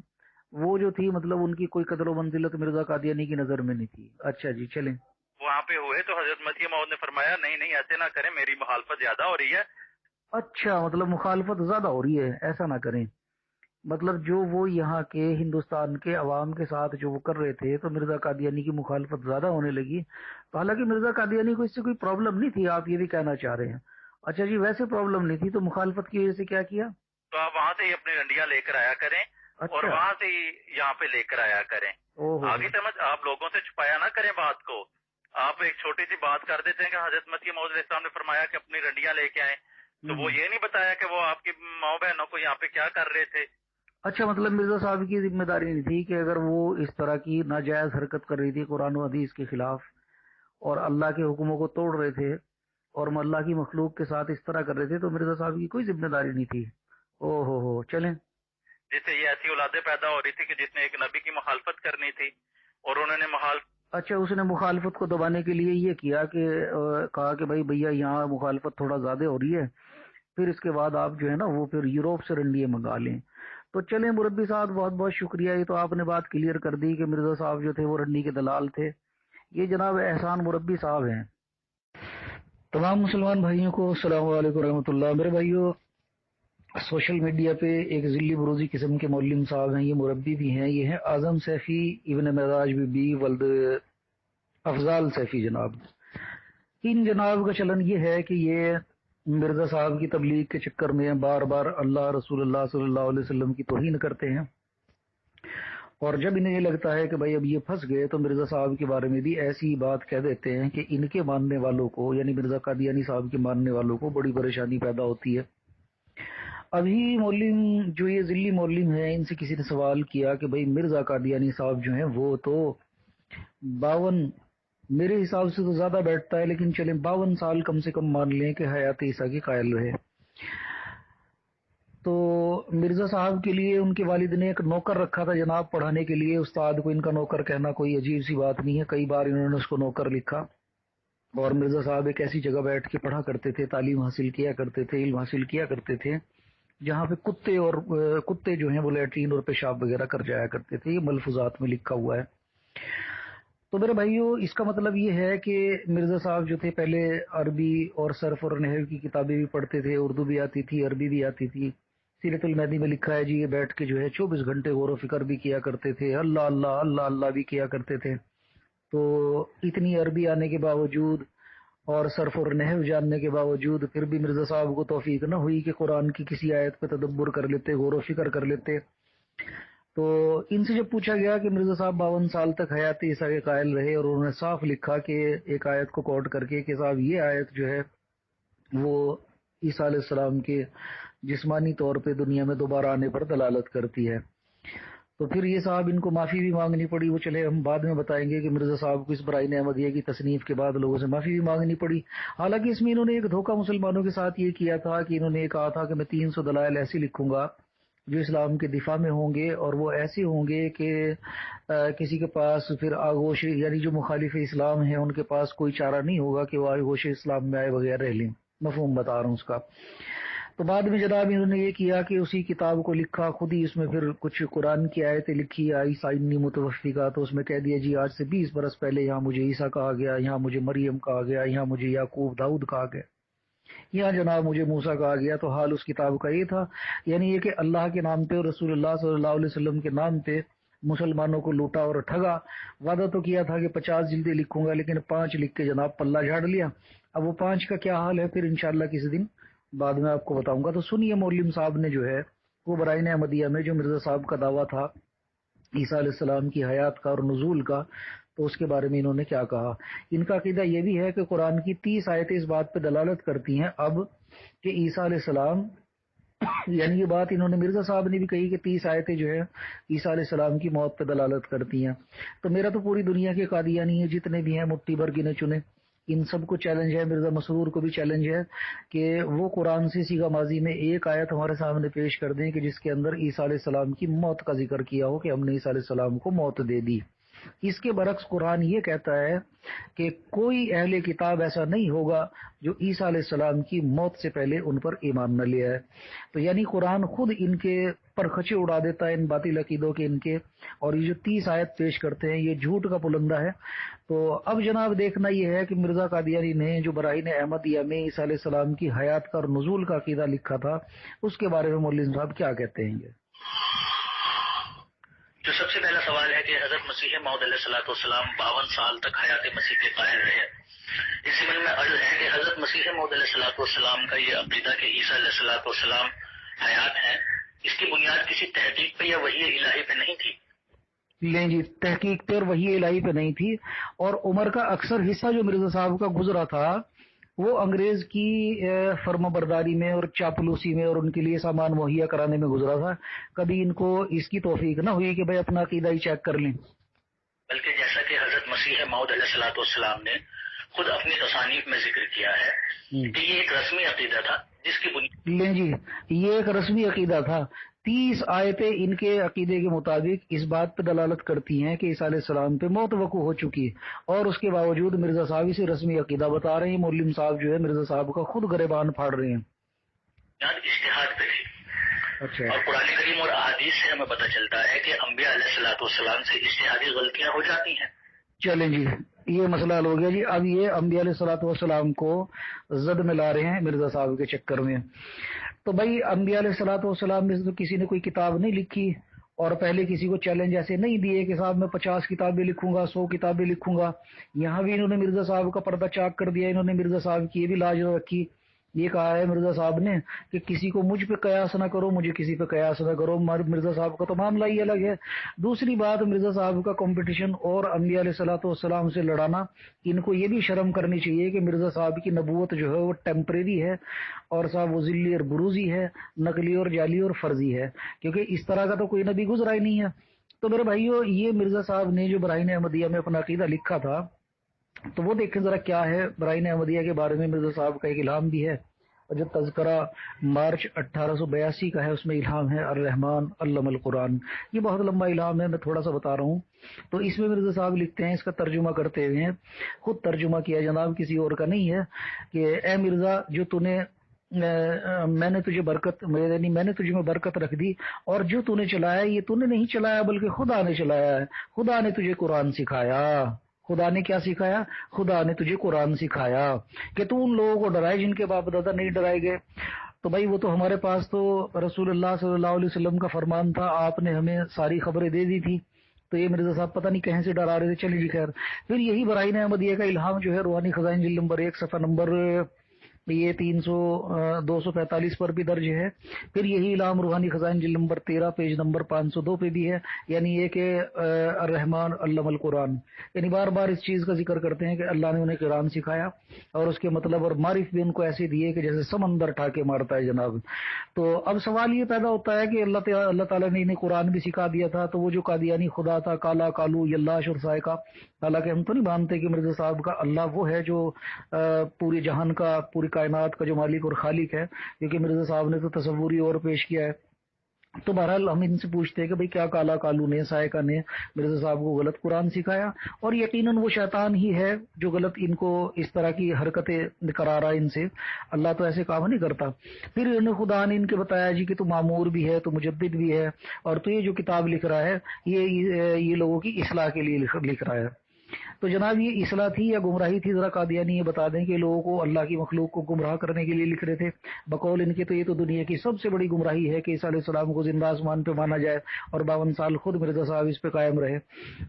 वो जो थी मतलब उनकी कोई कदर मंजिलत मिर्जा कादियानी की नजर में नहीं थी। अच्छा जी, चलें। वहाँ पे हुए तो हजरत मसीह मौद ने फरमाया नहीं नहीं ऐसे ना करें, मेरी मुखालफत ज्यादा हो रही है। अच्छा, मतलब मुखालफत ज्यादा हो रही है, ऐसा ना करें। मतलब जो वो यहाँ के हिंदुस्तान के अवाम के साथ जो वो कर रहे थे तो मिर्जा कादियानी की मुखालफत ज्यादा होने लगी। तो हालांकि मिर्जा कादियानी को इससे कोई प्रॉब्लम नहीं थी, आप ये भी कहना चाह रहे हैं। अच्छा जी, वैसे प्रॉब्लम नहीं थी तो मुखालफत की वजह से क्या किया? तो आप वहाँ से ही अपनी रंडियां लेकर आया करें। अच्छा। और वहाँ से ही यहाँ पे लेकर आया करें। आगे समझ, आप लोगों से छुपाया ना करें बात को। आप एक छोटी सी बात कर देते हैं कि हजरत मसीह मौद अलैहिस्सलाम ने फरमाया कि अपनी रंडियां लेके आए, तो वो ये नहीं बताया कि वो आपकी माँ बहनों को यहाँ पे क्या कर रहे थे। अच्छा, मतलब मिर्जा साहब की जिम्मेदारी नहीं थी कि अगर वो इस तरह की नाजायज हरकत कर रही थी कुरान और हदीस के खिलाफ और अल्लाह के हुक्मों को तोड़ रहे थे और अल्लाह की मखलूक के साथ इस तरह कर रहे थे तो मिर्जा साहब की कोई जिम्मेदारी नहीं थी। ओहो हो, चलें। जिससे ये ऐसी औलादें पैदा हो रही थी कि जिसने एक नबी की मुखालफत करनी थी और उन्होंने अच्छा, उसने मुखालफत को दबाने के लिए ये किया कि कहा कि भाई भैया यहाँ मुखालफत थोड़ा ज्यादा हो रही है, फिर इसके बाद आप जो है ना वो फिर यूरोप से रंडिये मंगा लें। तो चलें मुरब्बी साहब, बहुत बहुत शुक्रिया, ये तो आपने बात क्लियर कर दी कि मिर्जा साहब जो थे वो रंडी के दलाल थे। ये जनाब एहसान मुरब्बी साहब हैं। तमाम मुसलमान भाइयों को अस्सलाम वालेकुम रहमतुल्लाह। मेरे भाइयों, सोशल मीडिया पे एक जिल्ली बरूजी किस्म के मौलवी साहब हैं, ये मुरब्बी भी हैं। ये हैं आजम सैफी इब्न मेराज बीबी वल्द अफजाल सैफी जनाब। इन जनाब का चलन ये है कि ये मिर्जा साहब की तबलीग के चक्कर में बार बार अल्लाह रसूलुल्लाह सल्लल्लाहु अलैहि वसल्लम की तौहीन करते हैं और जब इन्हें ये लगता है कि भाई अब ये फंस गए तो मिर्जा साहब के बारे में भी ऐसी बात कह देते हैं कि इनके मानने वालों को यानी मिर्जा कादियानी साहब के मानने वालों को बड़ी परेशानी पैदा होती है। अभी मौलिम जो ये जिल्ली मौलिम है, इनसे किसी ने सवाल किया कि भाई मिर्जा कादियानी साहब जो हैं वो तो 52 मेरे हिसाब से तो ज्यादा बैठता है, लेकिन चले 52 साल कम से कम मान लें कि हयात ईसा के कायल रहे। तो मिर्जा साहब के लिए उनके वालिद ने एक नौकर रखा था जनाब पढ़ाने के लिए। उस्ताद को इनका नौकर कहना कोई अजीब सी बात नहीं है, कई बार इन्होंने उसको नौकर लिखा। और मिर्जा साहब एक ऐसी जगह बैठ के पढ़ा करते थे, तालीम हासिल किया करते थे, इल्म हासिल किया करते थे जहाँ पे कुत्ते जो हैं वो लैट्रीन और पेशाब वगैरह कर जाया करते थे। ये मलफूजात में लिखा हुआ है। तो मेरे भाइयों, इसका मतलब ये है कि मिर्जा साहब जो थे पहले अरबी और सर्फ और नहव की किताबें भी पढ़ते थे, उर्दू भी आती थी, अरबी भी आती थी। सीरतुल महदी में लिखा है जी, ये बैठ के जो है 24 घंटे गौर फिक्र भी किया करते थे, अल्लाह अल्लाह अल्लाह अल्लाह भी किया करते थे। तो इतनी अरबी आने के बावजूद और सर्फ और नहव जानने के बावजूद फिर भी मिर्जा साहब को तौफीक न हुई कि कुरान की किसी आयत पे तदब्बुर कर लेते, गौर फिक्र कर लेते। तो इनसे जब पूछा गया कि मिर्जा साहब 52 साल तक हयात ईसा के कायल रहे और उन्होंने साफ लिखा कि एक आयत को कोट करके कि साहब ये आयत जो है वो ईसा अलैहिस्सलाम के जिस्मानी तौर पे दुनिया में दोबारा आने पर दलालत करती है, तो फिर ये साहब इनको माफी भी मांगनी पड़ी। वो चले हम बाद में बताएंगे कि मिर्जा साहब को इस बराइन अहमदिया की तसनीफ के बाद लोगों से माफी भी मांगनी पड़ी। हालांकि इसमें इन्होंने एक धोखा मुसलमानों के साथ ये किया था कि इन्होंने कहा था कि मैं 300 दलाइल ऐसी लिखूंगा जो इस्लाम के दिफा में होंगे और वो ऐसे होंगे कि किसी के पास फिर आगोश यानी जो मुखालिफ इस्लाम है उनके पास कोई चारा नहीं होगा कि वो आगोश इस्लाम में आए बगैर रह लें। मफहूम बता रहा हूँ उसका। तो बाद में जनाब इन्होंने ये किया कि उसी किताब को लिखा खुद ही, उसमें फिर कुछ कुरान की आयतें लिखी आई साइनी मुतवफ़िका। तो उसमें कह दिया जी आज से 20 बरस पहले यहाँ मुझे ईसा कहा गया, यहाँ मुझे मरियम कहा गया, यहाँ मुझे याकूब दाऊद कहा गया, यहाँ जनाब मुझे मूसा कहा गया। तो हाल उस किताब का ये था, यानी ये कि अल्लाह के नाम पे और रसूलुल्लाह सल्लल्लाहु अलैहि वसल्लम के नाम पे मुसलमानों को लूटा और ठगा। वादा तो किया था कि 50 जिल्दें लिखूंगा, लेकिन 5 लिख के जनाब पल्ला झाड़ लिया। अब वो 5 का क्या हाल है फिर इंशाअल्लाह किसी दिन बाद में आपको बताऊंगा। तो सुनिए मौलवी साहब ने जो है वो बराइन अहमदिया में जो मिर्जा साहब का दावा था ईसा अलैहिस्सलाम की हयात का और नुज़ूल का, तो उसके बारे में इन्होंने क्या कहा। इनका अकीदा ये भी है कि कुरान की 30 आयतें इस बात पे दलालत करती हैं अब कि ईसा अलैहिस्सलाम यानी ये बात इन्होंने मिर्जा साहब ने भी कही कि 30 आयतें जो है ईसा अलैहिस्सलाम की मौत पे दलालत करती हैं। तो मेरा तो पूरी दुनिया के कादियानी है जितने भी हैं मुट्ठी भर गिने चुने, ان سب کو چیلنج ہے، مرزا مسرور کو بھی چیلنج ہے کہ وہ قرآن سے سیغہ ماضی میں ایک آیت ہمارے سامنے پیش کر دیں کہ جس کے اندر عیسیٰ علیہ السلام کی موت کا ذکر کیا ہو کہ ہم نے عیسیٰ علیہ السلام کو موت دے دی۔ اس کے برعکس قرآن یہ کہتا ہے کہ کوئی اہل کتاب ایسا نہیں ہوگا جو عیسیٰ علیہ السلام کی موت سے پہلے ان پر ایمان نہ لے آئے۔ تو یعنی قرآن خود ان کے پرخچے اڑا دیتا ہے ان باطل عقیدوں کے ان کے، اور یہ جو 30 آیت پیش کرتے ہیں یہ جھوٹ کا پلندہ ہے۔ تو اب جناب دیکھنا یہ ہے کہ مرزا قادیانی نے جو براہین احمدیہ میں عیسیٰ علیہ السلام کی حیات کا اور نزول کا عقیدہ لکھا تھا اس کے بارے میں مولوی صاحب کیا کہتے ہیں؟ جو سب سے پہلا سوال ہے کہ حضرت مسیح موعود علیہ الصلوۃ والسلام 52 سال تک حیات مسیح کے قائل رہے۔ اس ضمن میں عرض ہے کہ حضرت مسیح موعود علیہ الصلوۃ والسلام کا یہ عقیدہ کہ عیسیٰ علیہ الصلوۃ والسلام حیات ہیں، اس کی بنیاد کسی تحقیق پہ یا وحی الہی پہ نہیں تھی۔ نہیں جی، تحقیق پہ اور وحی الہی پہ نہیں تھی، اور عمر کا اکثر حصہ جو مرزا صاحب کا گزرا تھا وہ انگریز کی فرما برداری میں اور چاپلوسی میں اور ان کے لیے سامان مہیا کرانے میں گزرا تھا۔ کبھی ان کو اس کی توفیق نہ ہوئی کہ بھائی اپنا عقیدہ ہی چیک کر لیں، بلکہ جیسا کہ حضرت مسیح موعود علیہ الصلوۃ والسلام نے خود اپنی تصانیف میں ذکر کیا ہے کہ یہ ایک رسمی عقیدہ تھا جس کی بنیاد لیں جی، یہ ایک رسمی عقیدہ تھا۔ 30 آیتیں ان کے عقیدے کے مطابق اس بات پہ دلالت کرتی ہیں کہ عیسیٰ علیہ السلام پہ موت وقوع ہو چکی ہے، اور اس کے باوجود مرزا صاحب اسے رسمی عقیدہ بتا رہے ہیں۔ مولوی صاحب جو ہے مرزا صاحب کا خود گریبان پھاڑ رہے ہیں۔ اشتہاد پہ تھی۔ اچھا، اور قرآن کریم اور احادیث سے ہمیں پتہ چلتا ہے کہ انبیاء علیہ الصلوۃ والسلام سے اشتہادی غلطیاں ہو جاتی ہیں۔ چلیں جی، یہ مسئلہ حل ہو گیا جی۔ اب یہ انبیاء علیہ الصلوۃ والسلام کو زد میں لا رہے ہیں مرزا صاحب کے چکر میں۔ تو بھائی انبیاء علیہ الصلوۃ والسلام میں سے تو کسی نے کوئی کتاب نہیں لکھی، اور پہلے کسی کو چیلنج ایسے نہیں دیے کہ صاحب میں 50 کتابیں لکھوں گا، 100 کتابیں لکھوں گا۔ یہاں بھی انہوں نے مرزا صاحب کا پردہ چاک کر دیا، انہوں نے مرزا صاحب کی یہ بھی لاج رکھی۔ یہ کہا ہے مرزا صاحب نے کہ کسی کو مجھ پہ قیاس نہ کرو، مجھے کسی پہ قیاس نہ کرو۔ مرزا صاحب کا تو معاملہ ہی الگ ہے۔ دوسری بات، مرزا صاحب کا کمپٹیشن اور انبیاء علیہ الصلوۃ والسلام سے لڑانا، ان کو یہ بھی شرم کرنی چاہیے کہ مرزا صاحب کی نبوت جو ہے وہ ٹیمپریری ہے، اور صاحب وہ ذلی اور بروزی ہے، نقلی اور جعلی اور فرضی ہے، کیونکہ اس طرح کا تو کوئی نبی گزرا ہی نہیں ہے۔ تو میرے بھائیو، یہ مرزا صاحب نے جو براہین احمدیہ میں اپنا عقیدہ لکھا تھا تو وہ دیکھیں ذرا کیا ہے۔ براہین احمدیہ کے بارے میں مرزا صاحب کا ایک الہام بھی ہے، اور جو تذکرہ مارچ 1882 کا ہے اس میں الہام ہے الرحمن علم القرآن۔ یہ بہت لمبا الہام ہے، میں تھوڑا سا بتا رہا ہوں۔ تو اس میں مرزا صاحب لکھتے ہیں، اس کا ترجمہ کرتے ہوئے ہیں، خود ترجمہ کیا جناب، کسی اور کا نہیں ہے، کہ اے مرزا، جو میں نے تجھے برکت، یعنی میں نے تجھے میں برکت رکھ دی، اور جو تو نے چلایا یہ تو نے نہیں چلایا بلکہ خدا نے چلایا ہے۔ خدا نے تجھے قرآن سکھایا۔ خدا نے کیا سکھایا؟ خدا نے تجھے قرآن سکھایا کہ تو ان لوگوں کو ڈرائے جن کے باپ دادا نہیں ڈرائے گئے۔ تو بھائی وہ تو ہمارے پاس تو رسول اللہ صلی اللہ علیہ وسلم کا فرمان تھا، آپ نے ہمیں ساری خبریں دے دی تھی، تو یہ مرزا صاحب پتہ نہیں کہیں سے ڈرا رہے تھے۔ چلیے جی خیر، پھر یہی براہین احمدیہ کا الہام جو ہے روحانی خزائن جلد نمبر 1 صفحہ نمبر یہ 245 پر بھی درج ہے۔ پھر یہی الہام روحانی خزائن جلد نمبر 13 پیج نمبر 502 پہ بھی ہے، یعنی یہ کہ الرحمن علم القرآن، یعنی بار بار اس چیز کا ذکر کرتے ہیں کہ اللہ نے انہیں قرآن سکھایا، اور اس کے مطلب اور معرف بھی ان کو ایسے دیے کہ جیسے سمندر ٹھاکے مارتا ہے جناب۔ تو اب سوال یہ پیدا ہوتا ہے کہ اللہ تعالیٰ نے انہیں قرآن بھی سکھا دیا تھا، تو وہ جو قادیانی خدا تھا کالا کالو یلاش اور سائے کا، حالانکہ ہم تو نہیں مانتے کہ مرزا صاحب کا اللہ وہ ہے جو پوری جہان کا، پوری کائنات کا جو مالک اور خالق ہے، کیونکہ مرزا صاحب نے تو تصوری اور پیش کیا ہے۔ تو بہرحال ہم ان سے پوچھتے ہیں کہ بھئی کیا کالا کالو نے، سائیکا نے مرزا صاحب کو غلط قرآن سکھایا؟ اور یقیناً وہ شیطان ہی ہے جو غلط ان کو اس طرح کی حرکتیں کرا رہا ہے ان سے، اللہ تو ایسے کام نہیں کرتا۔ پھر انہیں خدا نے ان کے بتایا جی کہ تو معمور بھی ہے، تو مجدد بھی ہے، اور تو یہ جو کتاب لکھ رہا ہے یہ لوگوں کی اصلاح کے لیے لکھ رہا ہے۔ تو جناب یہ اصلاح تھی یا گمراہی تھی؟ ذرا قادیانی یہ بتا دیں کہ لوگوں کو، اللہ کی مخلوق کو گمراہ کرنے کے لیے لکھ رہے تھے؟ بقول ان کے تو یہ تو دنیا کی سب سے بڑی گمراہی ہے کہ عیسیٰ علیہ السلام کو زندہ آسمان پہ مانا جائے، اور 52 سال خود مرزا صاحب اس پہ قائم رہے۔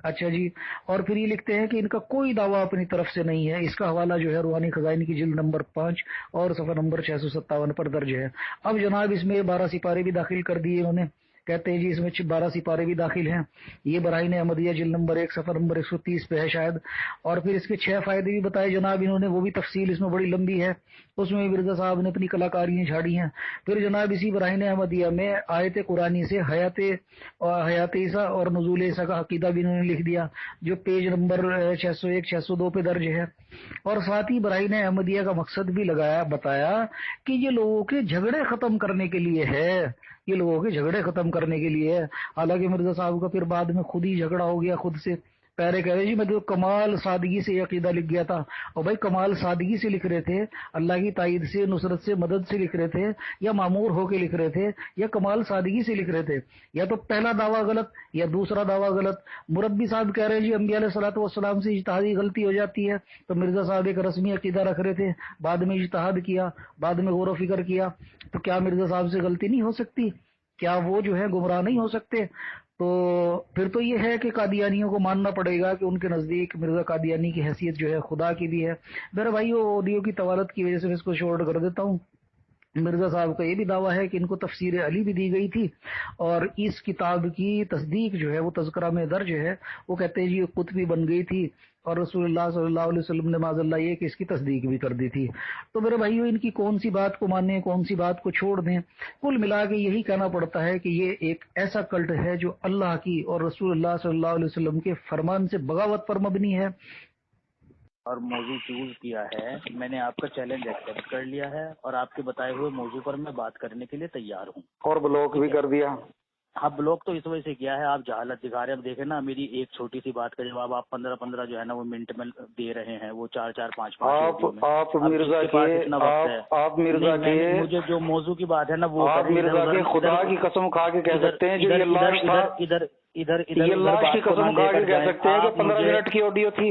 اچھا جی، اور پھر یہ لکھتے ہیں کہ ان کا کوئی دعویٰ اپنی طرف سے نہیں ہے۔ اس کا حوالہ جو ہے روحانی خزائن کی جلد نمبر 5 اور صفحہ نمبر 657 پر درج ہے۔ اب جناب اس میں 12 سپارے بھی داخل کر دیے انہوں نے कहते हैं जी इसमें 12 सिपारे भी दाखिल हैं। ये बराहीन अहमदिया जिल्द नंबर 1 सफर नंबर 130 पे है शायद। और फिर इसके 6 फायदे भी बताए जनाब इन्होंने, वो भी तफसील इसमें बड़ी लंबी है, उसमें मिर्जा साहब ने अपनी कलाकारियां झाड़ी हैं। फिर जनाब इसी बराहीन अहमदिया में आयत कुरानी से हयात ईसा और नुज़ूल ईसा का अकीदा भी इन्होंने लिख दिया, जो पेज नंबर 601 602 पे दर्ज है। और साथ ही बराहीन अहमदिया का मकसद भी बताया कि ये लोगों के झगड़े खत्म करने के लिए है, ये लोगों के झगड़े खत्म करने के लिए है। हालांकि मिर्जा साहब का फिर बाद में खुद ही झगड़ा हो गया खुद से। पहले कह रहे जी मैं तो कमाल सादगी से अकीदा लिख गया था। और भाई कमाल सादगी से लिख रहे थे, अल्लाह की ताईद से, नुसरत से, मदद से लिख रहे थे, या मामूर होके लिख रहे थे, या कमाल सादगी से लिख रहे थे? या तो पहला दावा गलत या दूसरा दावा गलत। मुरब्बी साहब कह रहे हैं जी अंबिया अलैहिस्सलातु वस्सलाम से इज्तिहादी गलती हो जाती है, तो मिर्जा साहब एक रस्मी अकीदा रख रहे थे, बाद में इज्तिहाद किया, बाद में गौर फिक्र किया, तो क्या मिर्जा साहब से गलती नहीं हो सकती? क्या वो जो है गुमराह नहीं हो सकते? तो फिर तो ये है कि कादियानियों को मानना पड़ेगा कि उनके नज़दीक मिर्जा कादियानी की हैसियत जो है खुदा की भी है। मेरे भाई वो ऑडियो की तवालत की वजह से मैं इसको शॉर्ट कर देता हूँ। मिर्जा साहब का ये भी दावा है कि इनको तफसीर अली भी दी गई थी, और इस किताब की तस्दीक जो है वो तज़किरा में दर्ज है। वो कहते हैं जी कुतबी बन गई थी और रसूलुल्लाह सल्लल्लाहु अलैहि वसल्लम ने माज़अल्लाह ये कि इसकी तस्दीक भी कर दी थी। तो मेरे भाइयों इनकी कौन सी बात को माने कौन सी बात को छोड़ दें, कुल मिला के यही कहना पड़ता है कि ये एक ऐसा कल्ट है जो अल्लाह की और रसूलुल्लाह सल्लल्लाहु अलैहि वसल्लम के फरमान से बगावत पर मबनी है। और मौजू चूज किया है, मैंने आपका चैलेंज एक्सेप्ट कर लिया है और आपके बताए हुए मौजू पर मैं बात करने के लिए तैयार हूँ। और ब्लॉक भी कर दिया। हाँ ब्लॉक तो इस वजह से किया है, आप जहालत दिखा रहे हैं। अब देखे ना मेरी एक छोटी सी बात का जवाब आप 15-15 जो है ना वो मिनट में दे रहे हैं, वो 4-4 5-5 आप मिर्जा के मुझे जो मौजू की बात है ना वो आप मिर्जा के खुदा की कसम खा के कह सकते हैं जो ये लाश था, इधर ये लाश की कसम खा के कह सकते हैं कि 15 मिनट की ऑडियो थी।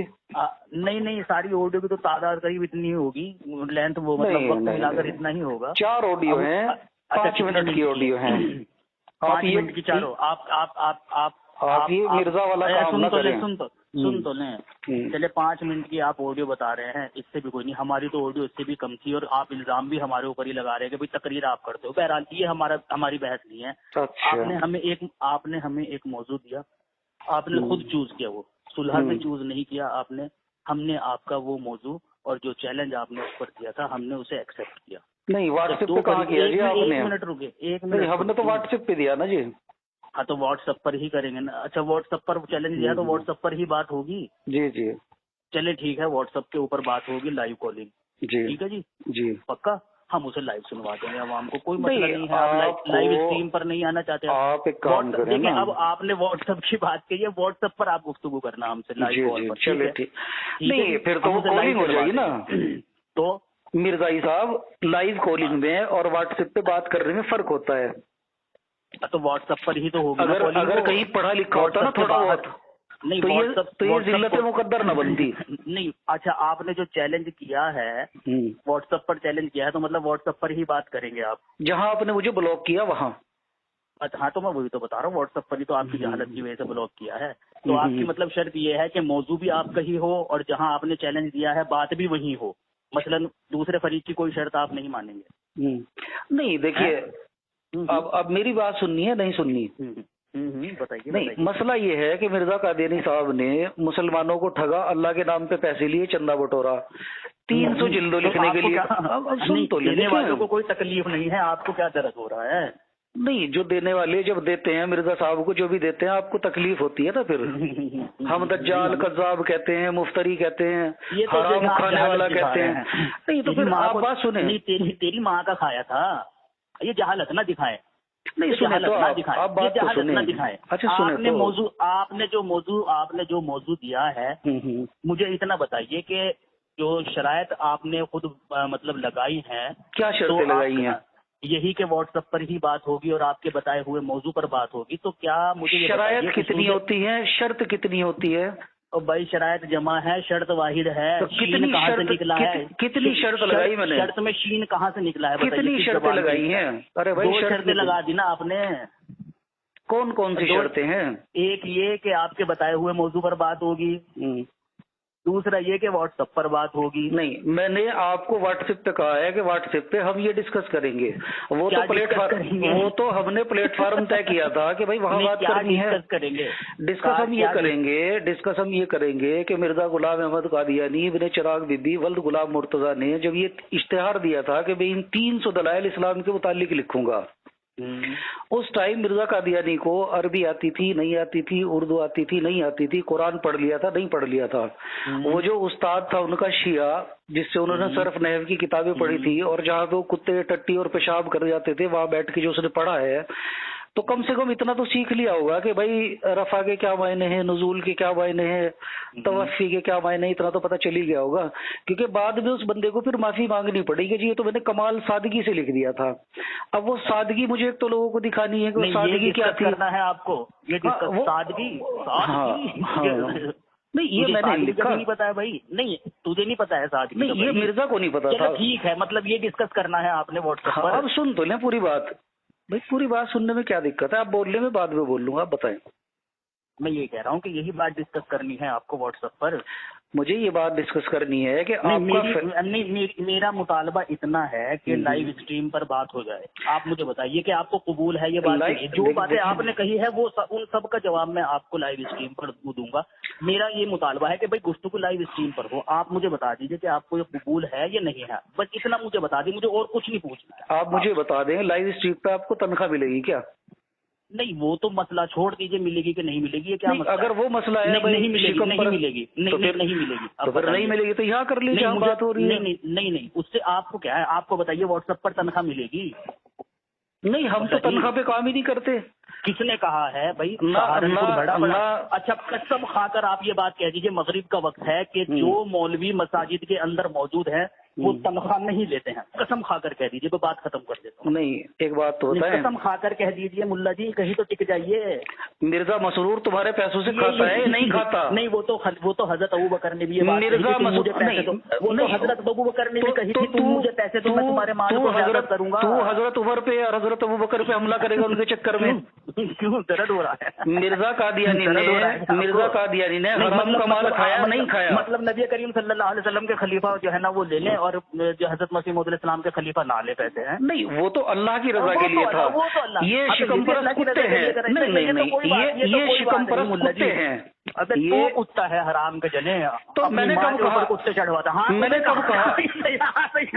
नहीं सारी ऑडियो की तो तादाद करीब इतनी होगी, लेंथ वो मतलब वक्त मिलाकर इतना ही होगा। 4 ऑडियो है, 5 मिनट की ऑडियो है। 5 मिनट की चारों आप ये मिर्जा वाला काम ना करें। सुन तो लें। चले 5 मिनट की आप ऑडियो बता रहे हैं, इससे भी कोई नहीं, हमारी तो ऑडियो इससे भी कम थी और आप इल्जाम भी हमारे ऊपर ही लगा रहे हैं कि भाई तकरीर आप करते हो। बहरहाल ये हमारी बहस नहीं है। अच्छा। आपने हमें एक मौजू दिया, आपने खुद चूज किया, वो सुलह में चूज नहीं किया आपने। हमने आपका वो मौजू और जो चैलेंज आपने उस पर दिया था हमने उसे एक्सेप्ट किया। नहीं व्हाट्सएप पे कहाँ किया जी आपने? 1 मिनट रुके, 1 मिनट। हमने तो व्हाट्सएप पे दिया ना जी। हाँ तो व्हाट्सएप पर ही करेंगे ना। अच्छा व्हाट्सएप पर चैलेंज दिया तो व्हाट्सएप पर ही बात होगी। जी जी चले ठीक है, व्हाट्सएप के ऊपर बात होगी, लाइव कॉलिंग। जी ठीक है जी जी पक्का, हम उसे लाइव सुनवा देंगे आवाम को, कोई मतलब नहीं है। आप लाइव स्ट्रीम पर नहीं आना चाहते आप एक काम करें ना। अब आपने व्हाट्सएप की बात की है, व्हाट्सएप पर आप गुफ्तगू करना हमसे लाइव कॉल पर। चलिए ठीक। नहीं फिर तो वो कॉलिंग हो जाएगी ना। तो मिर्जाई साहब लाइव कॉलिंग में और व्हाट्सएप पे बात करने में फर्क होता है। तो व्हाट्सएप पर ही तो होगी। अगर कहीं पढ़ा लिखा होता ना थोड़ा बहुत नहीं तो ये जिल्लत मुकद्दर न बनती। नहीं अच्छा, आपने जो चैलेंज किया है व्हाट्सएप पर चैलेंज किया है, तो मतलब व्हाट्सएप पर ही बात करेंगे आप। जहां आपने मुझे ब्लॉक किया वहां। अच्छा हाँ तो मैं वही तो बता रहा हूँ, व्हाट्सएप पर ही तो आपकी जहालत की वजह से ब्लॉक किया है। तो आपकी मतलब शर्त ये है कि मौजू भी आपका ही हो और जहाँ आपने चैलेंज दिया है बात भी वही हो, मसलन दूसरे फरीक की कोई शर्त आप नहीं मानेंगे? नहीं देखिए अब मेरी बात सुननी है नहीं सुननी? बताइए। नहीं मसला ये है कि मिर्जा कादियानी साहब ने मुसलमानों को ठगा, अल्लाह के नाम पे पैसे लिए, चंदा बटोरा, 300 जिल्दों लिखने के लिए। अब सुन तो लेने वालों को कोई तकलीफ नहीं है, आपको क्या दर्द हो रहा है? नहीं जो देने वाले जब देते हैं मिर्जा साहब को जो भी देते हैं आपको तकलीफ होती है ना। फिर हम दज्जाल कज़्ज़ाब कहते हैं, मुफ्तरी कहते हैं, हराम खाने वाला कहते हैं। नहीं तो फिर आप बात सुने। नहीं तेरी माँ का खाया था, ये जहालत ना दिखाए। नहीं सुने तो आप बात तो सुने। अच्छा सुने तो आपने जो मौजू दिया है, मुझे इतना बताइए कि जो शरायत आपने खुद मतलब लगाई है, क्या शर्तें लगाई हैं? यही के व्हाट्सएप पर ही बात होगी और आपके बताए हुए मौजू पर बात होगी, तो क्या मुझे शरायत कितनी होती है, शर्त कितनी होती है? और भाई शरायत जमा है, शर्त वाहिद है। तो कितनी शर्त निकला है? कितनी शर्त लगाई मैंने? शर्त में शीन कहाँ से निकला है? कितनी शर्तें लगाई हैं? अरे भाई 2 शर्तें लगा दी ना आपने। कौन कौन सी शर्तें हैं? एक ये कि आपके बताए हुए मौजू पर बात होगी, दूसरा ये कि व्हाट्सएप पर बात होगी। नहीं, मैंने आपको व्हाट्सएप पे कहा है कि व्हाट्सएप पे हम ये डिस्कस करेंगे। वो तो प्लेटफॉर्म, वो तो हमने प्लेटफॉर्म तय किया था कि भाई वहाँ बात करनी है। डिस्कस हम ये करेंगे कि मिर्जा गुलाम अहमद कादियानी, इब्ने चिराग बीबी, वल्द गुलाम मुर्तजा ने जब ये इश्तिहार दिया था कि भाई इन 300 दलाइल इस्लाम के मुतालिक लिखूंगा, उस टाइम मिर्जा कादियानी को अरबी आती थी नहीं आती थी, उर्दू आती थी नहीं आती थी, कुरान पढ़ लिया था नहीं पढ़ लिया था। वो जो उस्ताद था उनका शिया, जिससे उन्होंने सर्फ नहव की किताबें पढ़ी थी और जहाँ पे वो कुत्ते टट्टी और पेशाब कर जाते थे वहां बैठ के जो उसने पढ़ा है, तो कम से कम इतना तो सीख लिया होगा कि भाई रफा के क्या मायने हैं, नुजूल के क्या मायने हैं, तवफ़ी के क्या मायने, इतना तो पता चल ही गया होगा। क्योंकि बाद में उस बंदे को फिर माफी मांगनी पड़ेगी, जी ये तो मैंने कमाल सादगी से लिख दिया था। अब वो सादगी मुझे एक तो लोगों को दिखानी है कि सादगी क्या थी। करना है आपको ये सादगी। नहीं, ये मैंने नहीं पता है भाई, नहीं तुझे नहीं पता है सादगी। नहीं, ये मिर्जा को नहीं पता था। ठीक है, मतलब ये डिस्कस करना है आपने व्हाट्सएप पर। अब सुन तो ले पूरी बात भाई, पूरी बात सुनने में क्या दिक्कत है? आप बोलने में बाद में बोल लूंगा, आप बताएं। मैं ये कह रहा हूँ कि यही बात डिस्कस करनी है आपको व्हाट्सएप पर। मुझे ये बात डिस्कस करनी है कि मेरा मुतालबा इतना है कि लाइव स्ट्रीम पर बात हो जाए। आप मुझे बताइए कि आपको कबूल है ये बात? जो बातें आपने कही है वो उन सब का जवाब मैं आपको लाइव स्ट्रीम पर दूंगा। मेरा ये मुतालबा है कि भाई गुफ्तगू लाइव स्ट्रीम पर हो। आप मुझे बता दीजिए कि आपको ये कबूल है या नहीं है, बस इतना मुझे बता दीजिए, मुझे और कुछ नहीं पूछना है। आप मुझे बता दें, लाइव स्ट्रीम पे आपको तनख्वाह मिलेगी क्या? नहीं, वो तो मसला छोड़ दीजिए, मिलेगी कि नहीं मिलेगी, ये क्या मसला? अगर वो मसला है नहीं मिलेगी, नहीं मिलेगी, नहीं मिलेगी, तो फिर नहीं मिलेगी तो यहाँ कर लीजिए, बात हो रही है। नहीं, उससे आपको क्या है, आपको बताइए व्हाट्सएप पर तनख्वाह मिलेगी? नहीं, हम तो तनख्वाह पे काम ही नहीं करते। किसने कहा है भाई? अच्छा, कसम खाकर आप ये बात कह दीजिए, मगरिब का वक्त है कि जो मौलवी मसाजिद के अंदर मौजूद है वो तनख्वाह नहीं लेते हैं। कसम खाकर कह दीजिए, वो बात खत्म कर देता हूँ। नहीं, एक बात तो बताएं। कसम खाकर कह दीजिए मुल्ला जी, कहीं तो टिक जाइए। मिर्जा मसरूर तुम्हारे पैसों से खाता है? नहीं खाता। नहीं, वो तो हजरत अबू बकर ने भी ये बात मिर्जा मुझे पैसे दो। वो तो हजरत अबू बकर ने भी कही थी, तुम मुझे पैसे दो, मैं तुम्हारे माल को हजरत करूंगा। तू हजरत उमर पे और हजरत अबू बकर पे हमला करेगा उनके चक्कर में? क्यों दर्द हो रहा है? मिर्जा कादियानी ने हराम का माल खाया नहीं खाया? मतलब नबी करीम सल्लल्लाहु अलैहि वसल्लम के खलीफा जो है ना वो ले लें और जो हजरत मसीह मौद अलैहिस्सलाम के खलीफा ना ले पैसे हैं। नहीं, वो तो अल्लाह की रजा के लिए था। ये शिकमपरस्त कुत्ते हैं। नहीं, ये शिकमपरस्त कुत्ते हैं। अबे ये कुत्ता है हराम के जने। तो मैंने कब कहा कुत्ते चढ़वा था? हाँ, मैंने कब कहा?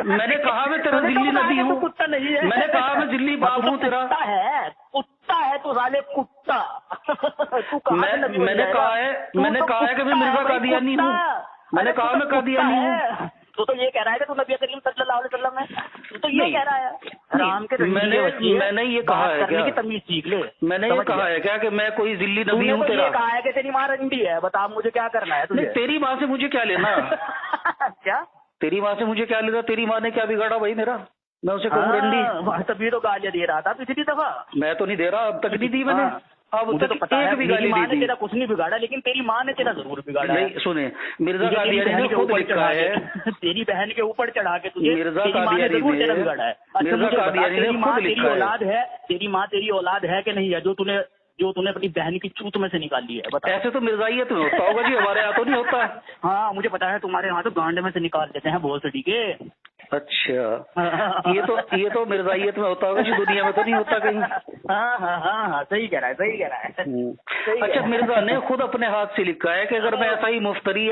मैंने कहा मैं तेरा दिल्ली नबी हूँ? कुत्ता नहीं है। मैंने कहा मैं दिल्ली बाप हूँ तेरा? कुत्ता है तो साले कुत्ता। मैंने कहा है कि मैं मिर्जा कादियानी हूँ। मैंने कहा मैं कादियानी हूँ। तो ये कह रहा है कि तू नबी करीम सल्लल्लाहु अलैहि वसल्लम है, तो ये कह रहा है हराम के। मैंने ये कहा है क्या? तमीज सीख ले। मैंने ये कहा है क्या कि मैं कोई दिल्ली नबी हूँ तेरा? कहा है कि तेरी माँ रंडी है, बता मुझे क्या करना है तुझे? तेरी माँ से मुझे क्या लेना? क्या तेरी माँ से मुझे क्या लेना? तेरी माँ ने क्या बिगाड़ा भाई मेरा? मैं उसे कहूँ रंडी? तभी तो गालियाँ दे रहा था पिछली दफा। मैं तो नहीं दे रहा, अब तक नहीं दी मैंने। अब मुझे तो पता है मेरी माँ ने तेरा कुछ नहीं बिगाड़ा, लेकिन तेरी माँ ने तेरा जरूर बिगाड़ा। नहीं, सुने, मिर्जा कादियानी ने खुद लिखा है, तेरी बहन के ऊपर चढ़ा के तुझे मिर्जा कादियानी ने बिगाड़ा है। मिर्जा कादियानी ने खुद लिखा है। औलाद है तेरी माँ, तेरी औलाद है कि नहीं है जो तूने अपनी बहन की चूत में से निकाल ली है? बता। ऐसे तो मिर्जाइयत में होता होगा जी, हमारे यहाँ तो नहीं होता। हाँ, मुझे पता है, तुम्हारे यहाँ तो गांड में से निकाल देते हैं बोल सड़ी के। अच्छा, ये तो मिर्जाइयत में होता होगा जी, दुनिया में तो नहीं होता कहीं। हाँ, सही कह रहा है। अच्छा, मिर्जा ने खुद अपने हाथ से लिखा है कि अगर मैं ऐसा ही मुफ्तरी